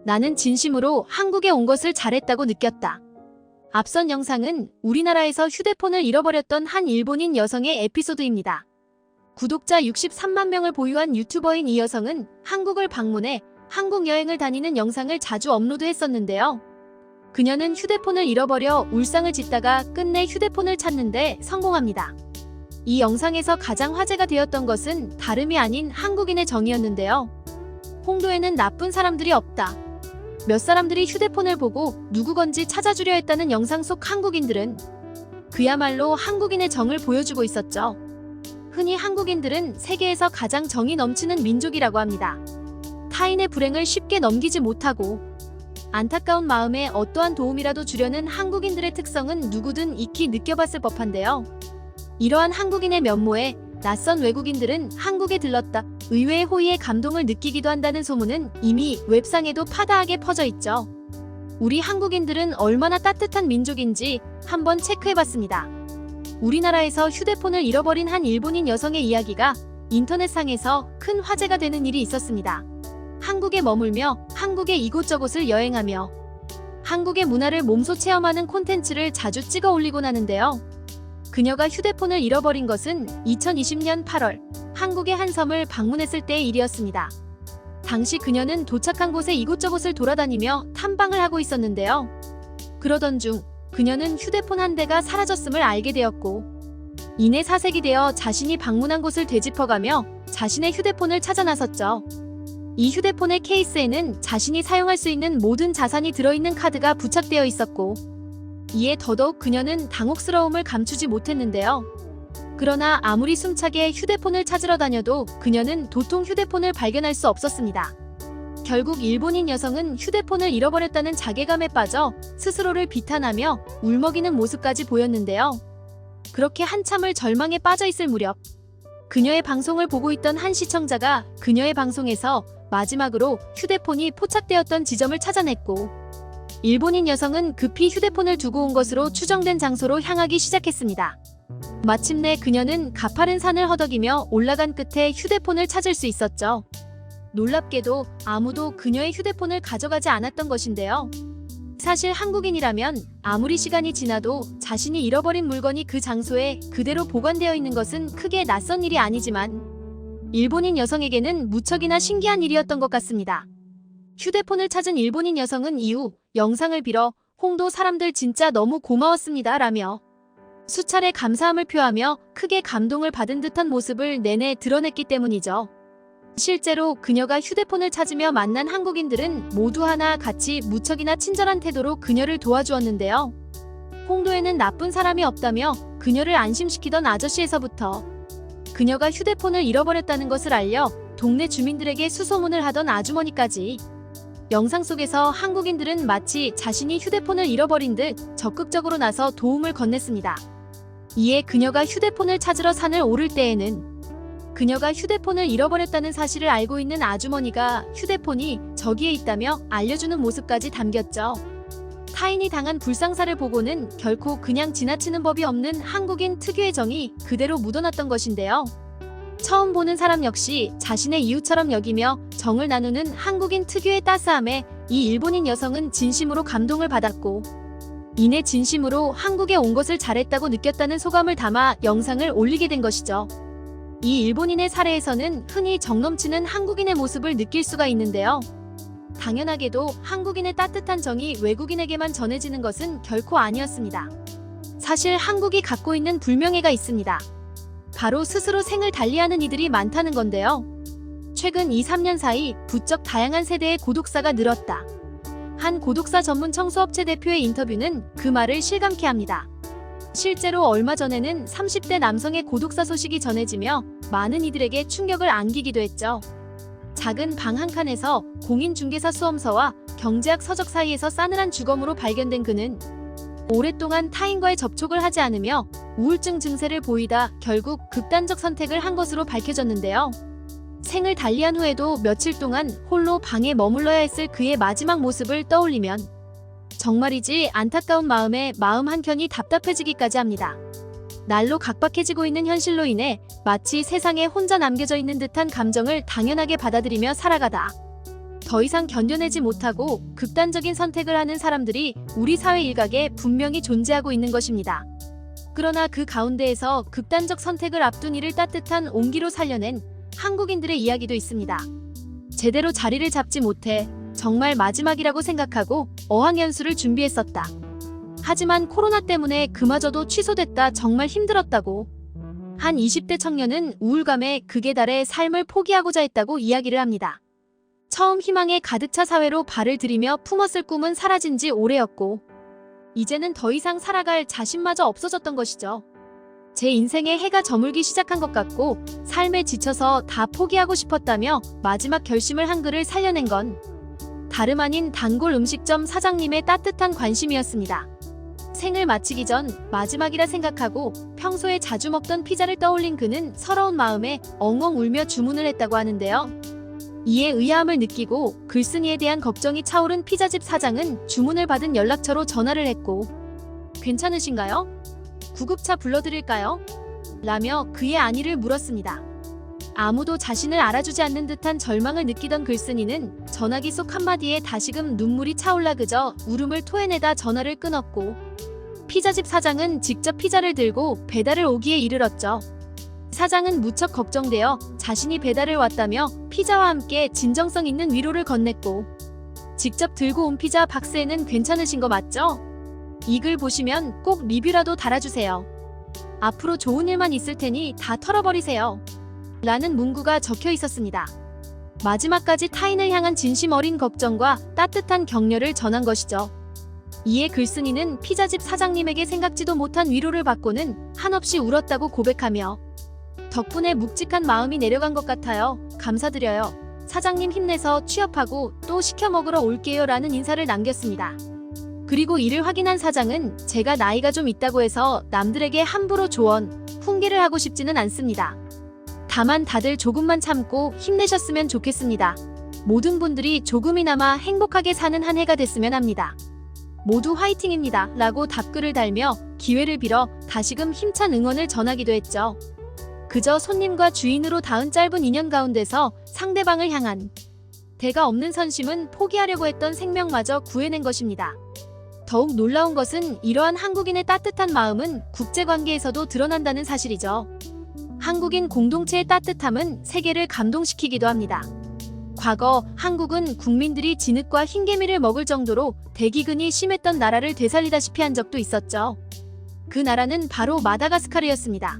나는 진심으로 한국에 온 것을 잘했다고 느꼈다. 앞선 영상은 우리나라에서 휴대폰을 잃어버렸던 한 일본인 여성의 에피소드입니다. 구독자 63만 명을 보유한 유튜버인 이 여성은 한국을 방문해 한국 여행을 다니는 영상을 자주 업로드했었는데요. 그녀는 휴대폰을 잃어버려 울상을 짓다가 끝내 휴대폰을 찾는데 성공합니다. 이 영상에서 가장 화제가 되었던 것은 다름이 아닌 한국인의 정의였는데요. 홍도에는 나쁜 사람들이 없다. 몇 사람들이 휴대폰을 보고 누구건지 찾아주려 했다는 영상 속 한국인들은 그야말로 한국인의 정을 보여주고 있었죠. 흔히 한국인들은 세계에서 가장 정이 넘치는 민족이라고 합니다. 타인의 불행을 쉽게 넘기지 못하고 안타까운 마음에 어떠한 도움이라도 주려는 한국인들의 특성은 누구든 익히 느껴봤을 법한데요. 이러한 한국인의 면모에 낯선 외국인들은 한국에 들렀다 의외의 호의에 감동을 느끼기도 한다는 소문은 이미 웹상에도 파다하게 퍼져 있죠. 우리 한국인들은 얼마나 따뜻한 민족인지 한번 체크해봤습니다. 우리나라에서 휴대폰을 잃어버린 한 일본인 여성의 이야기가 인터넷상에서 큰 화제가 되는 일이 있었습니다. 한국에 머물며 한국의 이곳저곳을 여행하며 한국의 문화를 몸소 체험하는 콘텐츠를 자주 찍어 올리곤 하는데요. 그녀가 휴대폰을 잃어버린 것은 2020년 8월 한국의 한 섬을 방문했을 때의 일이었습니다. 당시 그녀는 도착한 곳에 이곳저곳을 돌아다니며 탐방을 하고 있었는데요. 그러던 중 그녀는 휴대폰 한 대가 사라졌음을 알게 되었고 이내 사색이 되어 자신이 방문한 곳을 되짚어가며 자신의 휴대폰을 찾아 나섰죠. 이 휴대폰의 케이스에는 자신이 사용할 수 있는 모든 자산이 들어있는 카드가 부착되어 있었고 이에 더더욱 그녀는 당혹스러움을 감추지 못했는데요. 그러나 아무리 숨차게 휴대폰을 찾으러 다녀도 그녀는 도통 휴대폰을 발견할 수 없었습니다. 결국 일본인 여성은 휴대폰을 잃어버렸다는 자괴감에 빠져 스스로를 비탄하며 울먹이는 모습까지 보였는데요. 그렇게 한참을 절망에 빠져 있을 무렵 그녀의 방송을 보고 있던 한 시청자가 그녀의 방송에서 마지막으로 휴대폰이 포착되었던 지점을 찾아냈고 일본인 여성은 급히 휴대폰을 두고 온 것으로 추정된 장소로 향하기 시작했습니다. 마침내 그녀는 가파른 산을 허덕이며 올라간 끝에 휴대폰을 찾을 수 있었죠. 놀랍게도 아무도 그녀의 휴대폰을 가져가지 않았던 것인데요. 사실 한국인이라면 아무리 시간이 지나도 자신이 잃어버린 물건이 그 장소에 그대로 보관되어 있는 것은 크게 낯선 일이 아니지만 일본인 여성에게는 무척이나 신기한 일이었던 것 같습니다. 휴대폰을 찾은 일본인 여성은 이후 영상을 빌어 홍도 사람들 진짜 너무 고마웠습니다 라며 수차례 감사함을 표하며 크게 감동을 받은 듯한 모습을 내내 드러냈기 때문이죠. 실제로 그녀가 휴대폰을 찾으며 만난 한국인들은 모두 하나 같이 무척이나 친절한 태도로 그녀를 도와주었는데요. 홍도에는 나쁜 사람이 없다며 그녀를 안심시키던 아저씨에서부터 그녀가 휴대폰을 잃어버렸다는 것을 알려 동네 주민들에게 수소문을 하던 아주머니까지 영상 속에서 한국인들은 마치 자신이 휴대폰을 잃어버린 듯 적극적으로 나서 도움을 건넸습니다. 이에 그녀가 휴대폰을 찾으러 산을 오를 때에는 그녀가 휴대폰을 잃어버렸다는 사실을 알고 있는 아주머니가 휴대폰이 저기에 있다며 알려주는 모습까지 담겼죠. 타인이 당한 불상사를 보고는 결코 그냥 지나치는 법이 없는 한국인 특유의 정이 그대로 묻어났던 것인데요. 처음 보는 사람 역시 자신의 이웃처럼 여기며 정을 나누는 한국인 특유의 따스함에 이 일본인 여성은 진심으로 감동을 받았고 이내 진심으로 한국에 온 것을 잘했다고 느꼈다는 소감을 담아 영상을 올리게 된 것이죠. 이 일본인의 사례에서는 흔히 정 넘치는 한국인의 모습을 느낄 수가 있는데요. 당연하게도 한국인의 따뜻한 정이 외국인에게만 전해지는 것은 결코 아니었습니다. 사실 한국이 갖고 있는 불명예가 있습니다. 바로 스스로 생을 달리하는 이들이 많다는 건데요. 최근 2-3년 사이 부쩍 다양한 세대의 고독사가 늘었다. 한 고독사 전문 청소업체 대표의 인터뷰는 그 말을 실감케 합니다. 실제로 얼마 전에는 30대 남성의 고독사 소식이 전해지며 많은 이들에게 충격을 안기기도 했죠. 작은 방 한 칸에서 공인중개사 수험서와 경제학 서적 사이에서 싸늘한 주검으로 발견된 그는 오랫동안 타인과의 접촉을 하지 않으며 우울증 증세를 보이다 결국 극단적 선택을 한 것으로 밝혀졌는데요. 생을 달리한 후에도 며칠 동안 홀로 방에 머물러야 했을 그의 마지막 모습을 떠올리면 정말이지 안타까운 마음에 마음 한켠이 답답해지기까지 합니다. 날로 각박해지고 있는 현실로 인해 마치 세상에 혼자 남겨져 있는 듯한 감정을 당연하게 받아들이며 살아가다 더 이상 견뎌내지 못하고 극단적인 선택을 하는 사람들이 우리 사회 일각에 분명히 존재하고 있는 것입니다. 그러나 그 가운데에서 극단적 선택을 앞둔 이를 따뜻한 온기로 살려낸 한국인들의 이야기도 있습니다. 제대로 자리를 잡지 못해 정말 마지막이라고 생각하고 어학연수를 준비했었다. 하지만 코로나 때문에 그마저도 취소됐다. 정말 힘들었다고. 한 20대 청년은 우울감에 극에 달해 삶을 포기하고자 했다고 이야기를 합니다. 처음 희망에 가득 차 사회로 발을 들이며 품었을 꿈은 사라진 지 오래였고 이제는 더 이상 살아갈 자신마저 없어졌던 것이죠. 제 인생에 해가 저물기 시작한 것 같고 삶에 지쳐서 다 포기하고 싶었다며 마지막 결심을 한 글을 살려낸 건 다름 아닌 단골 음식점 사장님의 따뜻한 관심이었습니다. 생을 마치기 전 마지막이라 생각하고 평소에 자주 먹던 피자를 떠올린 그는 서러운 마음에 엉엉 울며 주문을 했다고 하는데요. 이에 의아함을 느끼고 글쓴이에 대한 걱정이 차오른 피자집 사장은 주문을 받은 연락처로 전화를 했고 괜찮으신가요? 구급차 불러드릴까요? 라며 그의 안위를 물었습니다. 아무도 자신을 알아주지 않는 듯한 절망을 느끼던 글쓴이는 전화기 속 한마디에 다시금 눈물이 차올라 그저 울음을 토해내다 전화를 끊었고 피자집 사장은 직접 피자를 들고 배달을 오기에 이르렀죠. 사장은 무척 걱정되어 자신이 배달을 왔다며 피자와 함께 진정성 있는 위로를 건넸고 직접 들고 온 피자 박스에는 괜찮으신 거 맞죠? 이 글 보시면 꼭 리뷰라도 달아주세요. 앞으로 좋은 일만 있을 테니 다 털어버리세요. 라는 문구가 적혀 있었습니다. 마지막까지 타인을 향한 진심 어린 걱정과 따뜻한 격려를 전한 것이죠. 이에 글쓴이는 피자집 사장님에게 생각지도 못한 위로를 받고는 한없이 울었다고 고백하며 덕분에 묵직한 마음이 내려간 것 같아요. 감사드려요. 사장님 힘내서 취업하고 또 시켜 먹으러 올게요. 라는 인사를 남겼습니다. 그리고 이를 확인한 사장은 제가 나이가 좀 있다고 해서 남들에게 함부로 조언, 훈계를 하고 싶지는 않습니다. 다만 다들 조금만 참고 힘내셨으면 좋겠습니다. 모든 분들이 조금이나마 행복하게 사는 한 해가 됐으면 합니다. 모두 화이팅입니다. 라고 답글을 달며 기회를 빌어 다시금 힘찬 응원을 전하기도 했죠. 그저 손님과 주인으로 닿은 짧은 인연 가운데서 상대방을 향한 대가 없는 선심은 포기하려고 했던 생명마저 구해낸 것입니다. 더욱 놀라운 것은 이러한 한국인의 따뜻한 마음은 국제관계에서도 드러난다는 사실이죠. 한국인 공동체의 따뜻함은 세계를 감동시키기도 합니다. 과거 한국은 국민들이 진흙과 흰개미를 먹을 정도로 대기근이 심했던 나라를 되살리다시피 한 적도 있었죠. 그 나라는 바로 마다가스카르였습니다.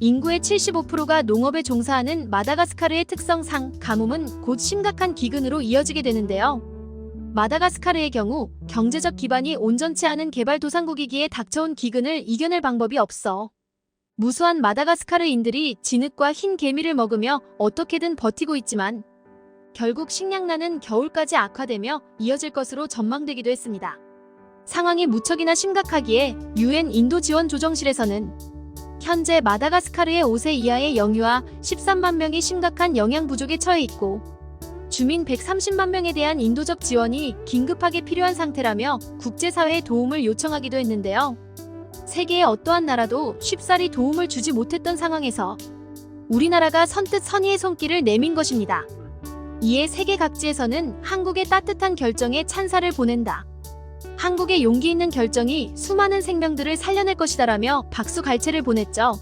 인구의 75%가 농업에 종사하는 마다가스카르의 특성상 가뭄은 곧 심각한 기근으로 이어지게 되는데요. 마다가스카르의 경우 경제적 기반이 온전치 않은 개발도상국이기에 닥쳐온 기근을 이겨낼 방법이 없어 무수한 마다가스카르인들이 진흙과 흰 개미를 먹으며 어떻게든 버티고 있지만 결국 식량난은 겨울까지 악화되며 이어질 것으로 전망되기도 했습니다. 상황이 무척이나 심각하기에 UN 인도지원조정실에서는 현재 마다가스카르의 5세 이하의 영유아 13만 명이 심각한 영양 부족에 처해 있고 주민 130만 명에 대한 인도적 지원이 긴급하게 필요한 상태라며 국제사회의 도움을 요청하기도 했는데요. 세계의 어떠한 나라도 쉽사리 도움을 주지 못했던 상황에서 우리나라가 선뜻 선의의 손길을 내민 것입니다. 이에 세계 각지에서는 한국의 따뜻한 결정에 찬사를 보낸다. 한국의 용기 있는 결정이 수많은 생명들을 살려낼 것이다라며 박수갈채를 보냈죠.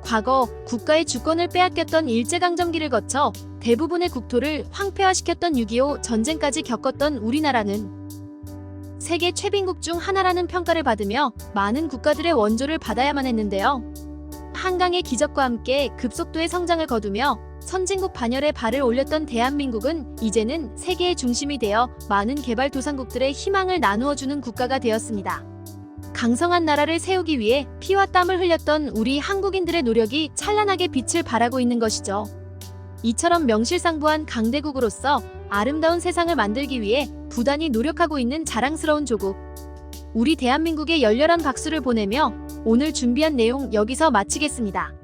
과거 국가의 주권을 빼앗겼던 일제강점기를 거쳐 대부분의 국토를 황폐화시켰던 6.25 전쟁까지 겪었던 우리나라는 세계 최빈국 중 하나라는 평가를 받으며 많은 국가들의 원조를 받아야만 했는데요. 한강의 기적과 함께 급속도의 성장을 거두며 선진국 반열에 발을 올렸던 대한민국은 이제는 세계의 중심이 되어 많은 개발도상국들의 희망을 나누어주는 국가가 되었습니다. 강성한 나라를 세우기 위해 피와 땀을 흘렸던 우리 한국인들의 노력이 찬란하게 빛을 발하고 있는 것이죠. 이처럼 명실상부한 강대국으로서 아름다운 세상을 만들기 위해 부단히 노력하고 있는 자랑스러운 조국. 우리 대한민국에 열렬한 박수를 보내며 오늘 준비한 내용 여기서 마치겠습니다.